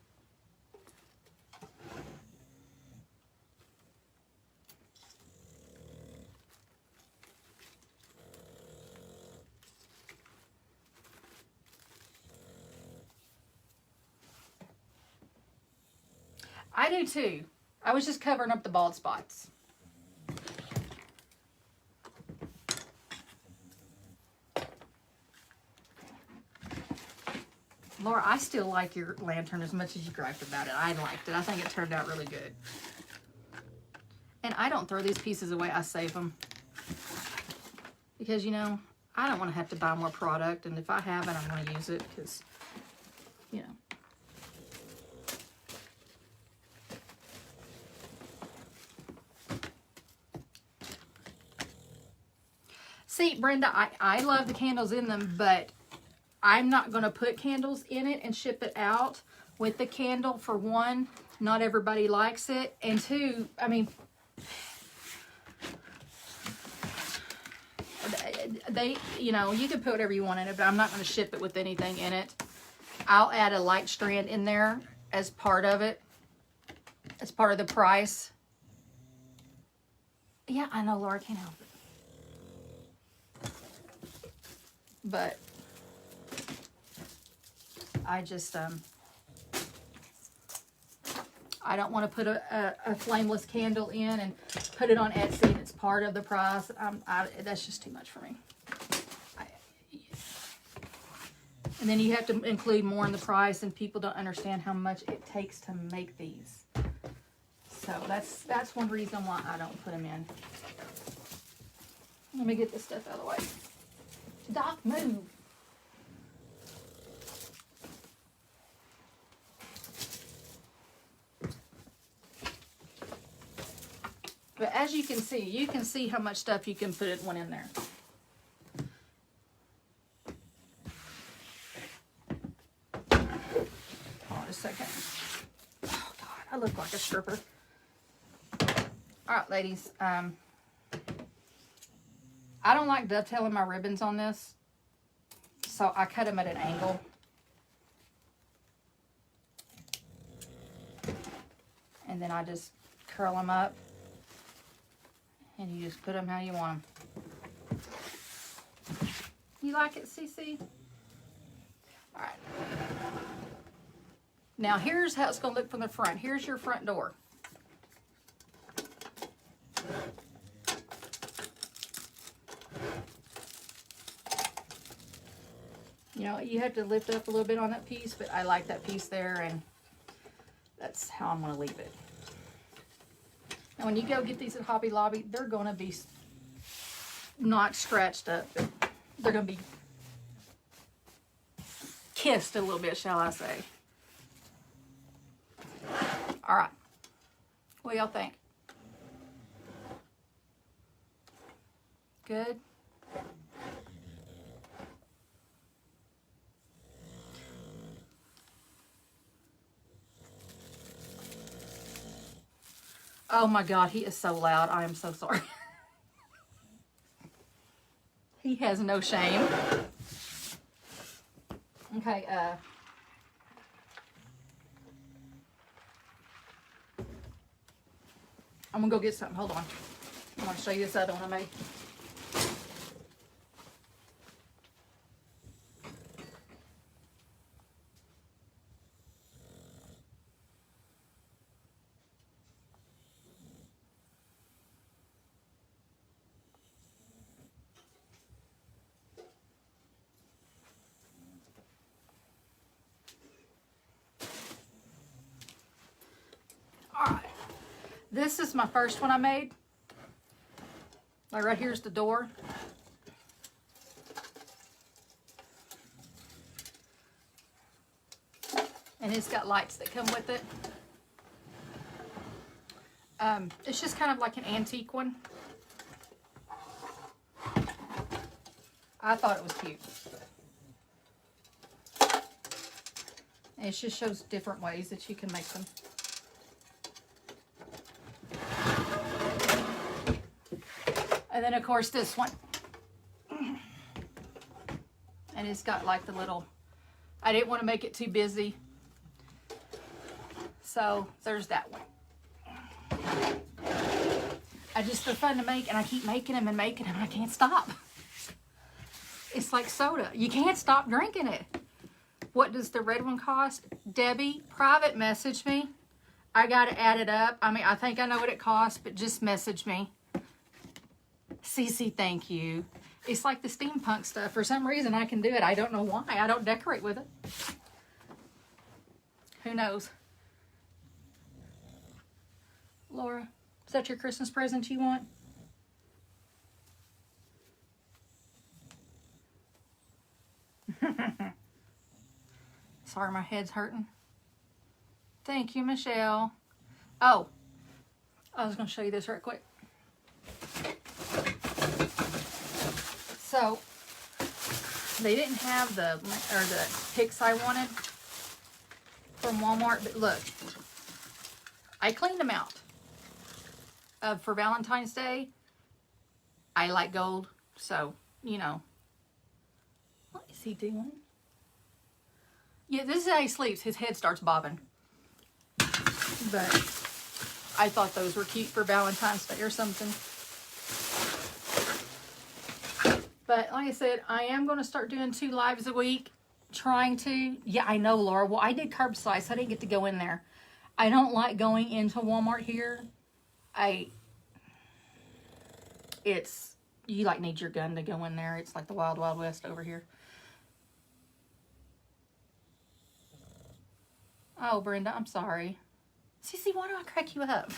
I do too. I was just covering up the bald spots. Laura, I still like your lantern as much as you griped about it. I liked it. I think it turned out really good. And I don't throw these pieces away. I save them. Because, you know, I don't want to have to buy more product. And if I have it, I'm going to use it because, you know. See, Brenda, I love the candles in them, but I'm not going to put candles in it and ship it out with the candle. For one, not everybody likes it. And two, I mean, you know, you can put whatever you want in it, but I'm not going to ship it with anything in it. I'll add a light strand in there as part of it, as part of the price. Yeah, I know, Laura, can't help it. But I just, I don't want to put a flameless candle in and put it on Etsy and it's part of the price. That's just too much for me. And then you have to include more in the price, and people don't understand how much it takes to make these. So that's one reason why I don't put them in. Let me get this stuff out of the way. Doc, move. But as you can see how much stuff you can put in one in there. Hold on a second. Oh God, I look like a stripper. All right, ladies. I don't like dovetailing my ribbons on this, so I cut them at an angle. And then I just curl them up, and you just put them how you want them. You like it, Cece? All right. Now here's how it's going to look from the front. Here's your front door. You know, you have to lift up a little bit on that piece, but I like that piece there, and that's how I'm going to leave it. And when you go get these at Hobby Lobby, they're going to be not scratched up, but they're going to be kissed a little bit, shall I say. All right. What do y'all think? Good? Oh my God, he is so loud. I am so sorry. He has no shame. Okay, I'm gonna go get something. Hold on. I'm gonna show you this other one I made. Alright. This is my first one I made. Like right here's the door. And it's got lights that come with it. It's just kind of like an antique one. I thought it was cute. And it just shows different ways that you can make them. And then of course this one. And it's got like the little, I didn't want to make it too busy. So there's that one. They're fun to make, and I keep making them and making them, and I can't stop. It's like soda. You can't stop drinking it. What does the red one cost? Debbie, private message me. I got to add it up. I mean, I think I know what it costs, but just message me. Cece, thank you. It's like the steampunk stuff. For some reason, I can do it. I don't know why. I don't decorate with it. Who knows? Laura, is that your Christmas present you want? Sorry, my head's hurting. Thank you, Michelle. Oh, I was going to show you this right quick. So, they didn't have the picks I wanted from Walmart, but look, I cleaned them out. For Valentine's Day, I like gold, so, you know. What is he doing? Yeah, this is how he sleeps. His head starts bobbing. But I thought those were cute for Valentine's Day or something. But like I said, I am going to start doing 2 lives a week. Trying to. Yeah, I know, Laura. Well, I did curbside, so I didn't get to go in there. I don't like going into Walmart here. You like need your gun to go in there. It's like the Wild Wild West over here. Oh, Brenda, I'm sorry. Cece, why do I crack you up?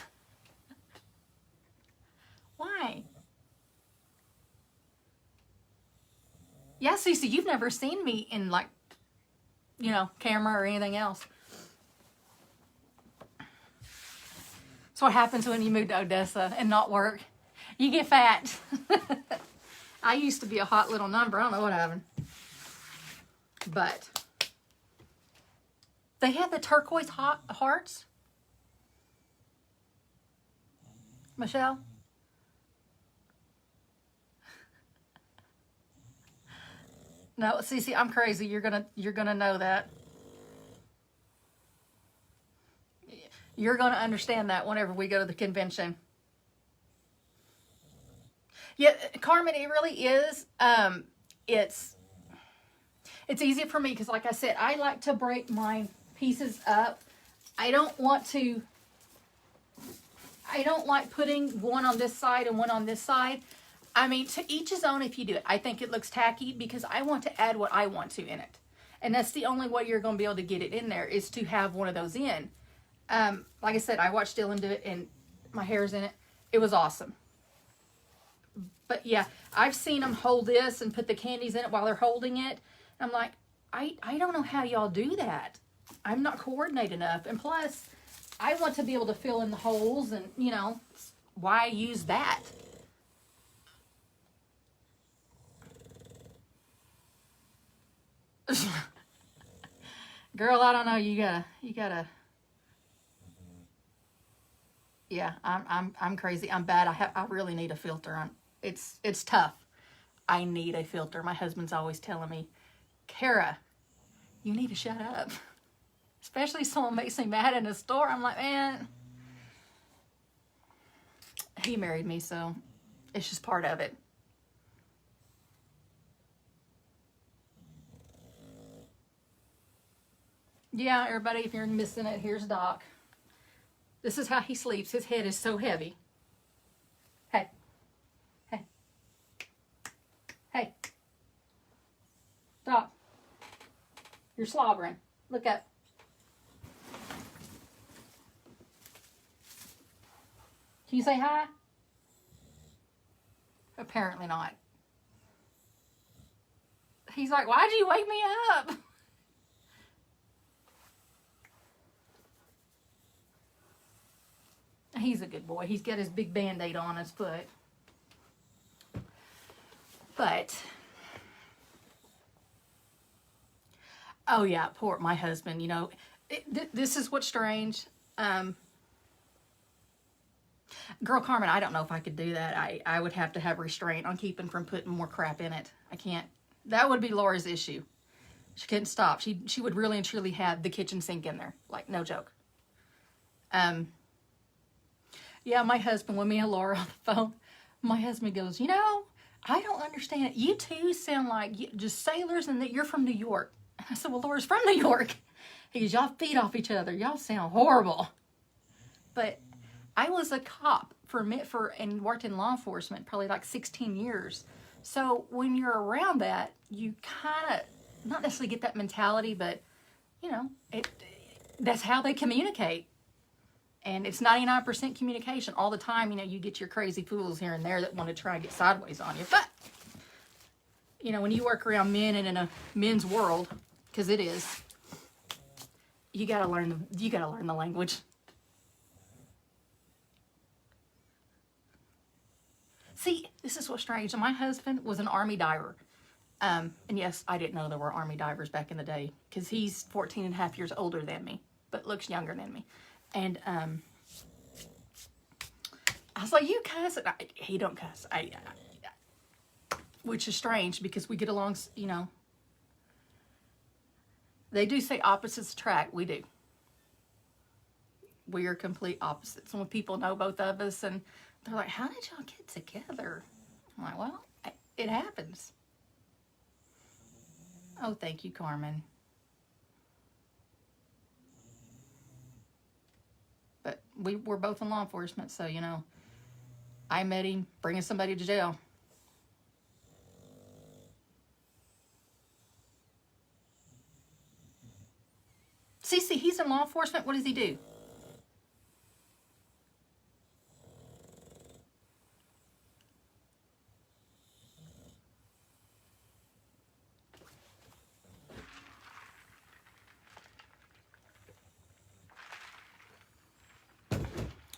Why? Yeah, Cece, you've never seen me in like, you know, camera or anything else. That's what happens when you move to Odessa and not work. You get fat. I used to be a hot little number. I don't know what happened. But they had the turquoise hearts. Michelle? No, Cece, I'm crazy. You're gonna know that. You're gonna understand that whenever we go to the convention. Yeah, Carmen, it really is. It's easy for me because, like I said, I like to break my pieces up. I don't want to. I don't like putting one on this side and one on this side. I mean, to each his own if you do it. I think it looks tacky because I want to add what I want to in it. And that's the only way you're going to be able to get it in there is to have one of those in. Like I said, I watched Dylan do it and my hair's in it. It was awesome. But yeah, I've seen them hold this and put the candies in it while they're holding it. I'm like, I don't know how y'all do that. I'm not coordinated enough. And plus, I want to be able to fill in the holes and, you know, why use that? Girl, I don't know. You gotta. Yeah, I'm crazy. I'm bad. I really need a filter on. It's tough. I need a filter. My husband's always telling me, Kara, you need to shut up. Especially if someone makes me mad in a store. I'm like, man, he married me, so it's just part of it. Yeah, everybody, if you're missing it, here's Doc. This is how he sleeps. His head is so heavy. Hey. Hey. Hey. Doc. You're slobbering. Look up. Can you say hi? Apparently not. He's like, why'd you wake me up? He's a good boy. He's got his big Band-Aid on his foot. But, oh yeah, poor my husband, you know. This is what's strange. Girl, Carmen, I don't know if I could do that. I would have to have restraint on keeping from putting more crap in it. I can't. That would be Laura's issue. She couldn't stop. She would really and truly have the kitchen sink in there. Like, no joke. Yeah, my husband, when me and Laura on the phone, my husband goes, you know, I don't understand it. You two sound like just sailors and that you're from New York. I said, well, Laura's from New York. He goes, y'all feed off each other. Y'all sound horrible. But I was a cop and worked in law enforcement probably like 16 years. So when you're around that, you kind of, not necessarily get that mentality, but, you know, that's how they communicate. And it's 99% communication all the time. You know, you get your crazy fools here and there that want to try and get sideways on you. But, you know, when you work around men and in a men's world, because it is, you gotta learn the language. See, this is what's strange. My husband was an Army diver. And yes, I didn't know there were Army divers back in the day because he's 14 and a half years older than me, but looks younger than me. And I was like, you cuss? He don't cuss. Which is strange because we get along, you know. They do say opposites attract. We do. We are complete opposites. And when people know both of us and they're like, how did y'all get together? I'm like, well, it happens. Oh, thank you, Carmen. But we're both in law enforcement, so, you know, I met him bringing somebody to jail. See, he's in law enforcement. What does he do?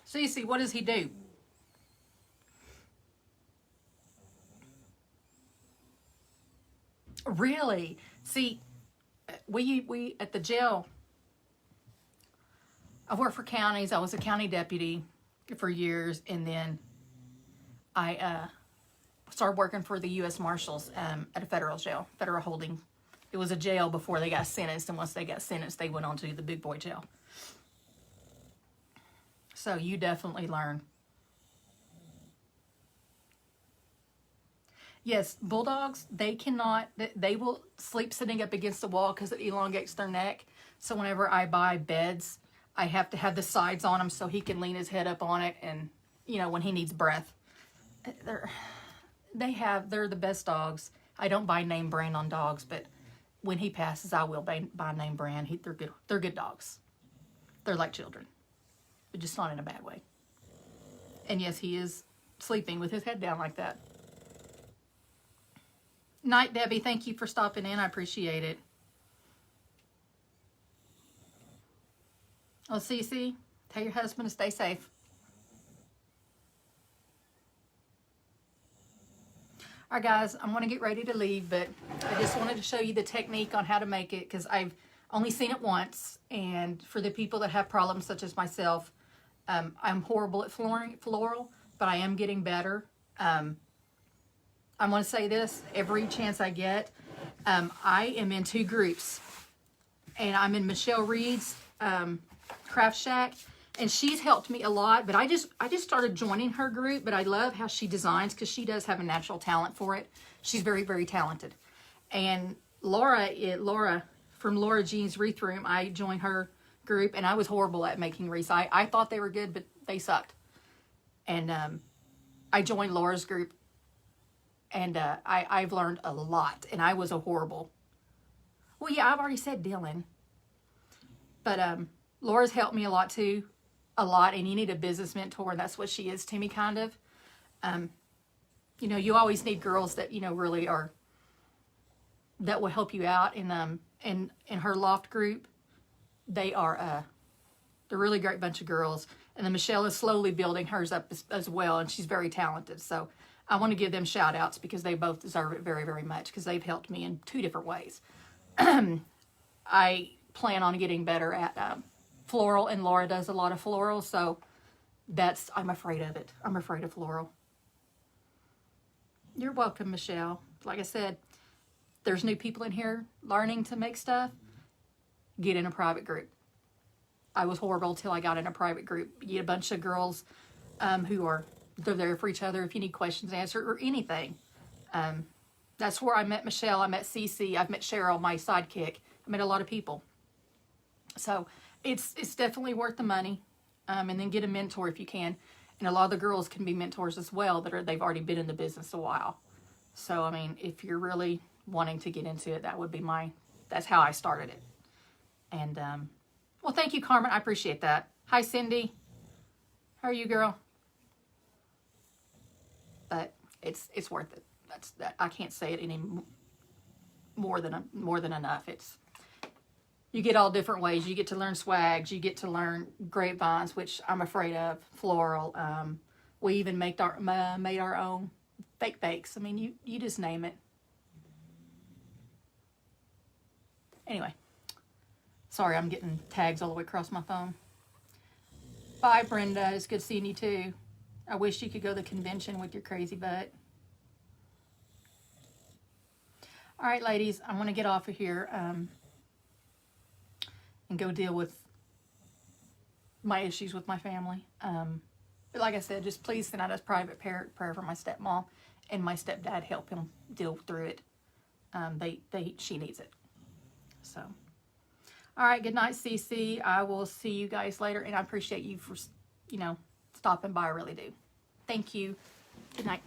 See, what does he do? Really? See, we at the jail, I worked for counties. I was a county deputy for years, and then I started working for the U.S. Marshals at a federal jail, federal holding. It was a jail before they got sentenced, and once they got sentenced, they went on to the big boy jail. So you definitely learn. Yes, bulldogs, they will sleep sitting up against the wall because it elongates their neck. So whenever I buy beds, I have to have the sides on him so he can lean his head up on it, and, you know, when he needs breath. They're the best dogs. I don't buy name brand on dogs, but when he passes, I will buy name brand. They're good. They're good dogs. They're like children, but just not in a bad way. And yes, he is sleeping with his head down like that. Night, Debbie. Thank you for stopping in. I appreciate it. Oh, Cece, tell your husband to stay safe. All right, guys, I'm going to get ready to leave, but I just wanted to show you the technique on how to make it because I've only seen it once. And for the people that have problems such as myself, I'm horrible at floral, but I am getting better. I want to say this every chance I get. I am in 2 groups, and I'm in Michelle Reed's Craft Shack, and she's helped me a lot, but I just started joining her group, but I love how she designs because she does have a natural talent for it. She's very, very talented. And Laura from Laura Jean's Wreath Room, I joined her group, and I was horrible at making wreaths. I thought they were good, but they sucked. And I joined Laura's group, and I've learned a lot, and I was a horrible. Well, yeah, I've already said Dylan. But Laura's helped me a lot too. A lot, and you need a business mentor, and that's what she is to me, kind of. You know, you always need girls that, you know, really are, that will help you out. And in her loft group, they're a really great bunch of girls. And then Michelle is slowly building hers up as well, and she's very talented. So I want to give them shout outs because they both deserve it very, very much because they've helped me in 2 different ways. I plan on getting better at floral, and Laura does a lot of floral, so I'm afraid of it. I'm afraid of floral. You're welcome, Michelle. Like I said, there's new people in here learning to make stuff. Get in a private group. I was horrible till I got in a private group. You get a bunch of girls they're there for each other if you need questions answered or anything. That's where I met Michelle. I met Cece. I've met Cheryl, my sidekick. I met a lot of people. So it's definitely worth the money. And then get a mentor if you can. And a lot of the girls can be mentors as well they've already been in the business a while. So, I mean, if you're really wanting to get into it, that would be that's how I started it. And, well, thank you, Carmen. I appreciate that. Hi, Cindy. How are you, girl? But it's worth it. I can't say it any more than enough. You get all different ways. You get to learn swags. You get to learn grapevines, which I'm afraid of. Floral. We even made our own fake bakes. I mean, you just name it. Anyway, sorry, I'm getting tags all the way across my phone. Bye, Brenda. It's good seeing you too. I wish you could go to the convention with your crazy butt. All right, ladies, I'm going to get off of here and go deal with my issues with my family. But like I said, just please send out a private prayer for my stepmom and my stepdad. Help him deal through it. She needs it. So, all right. Good night, Cece. I will see you guys later, and I appreciate you for, stopping by. I really do. Thank you. Good night.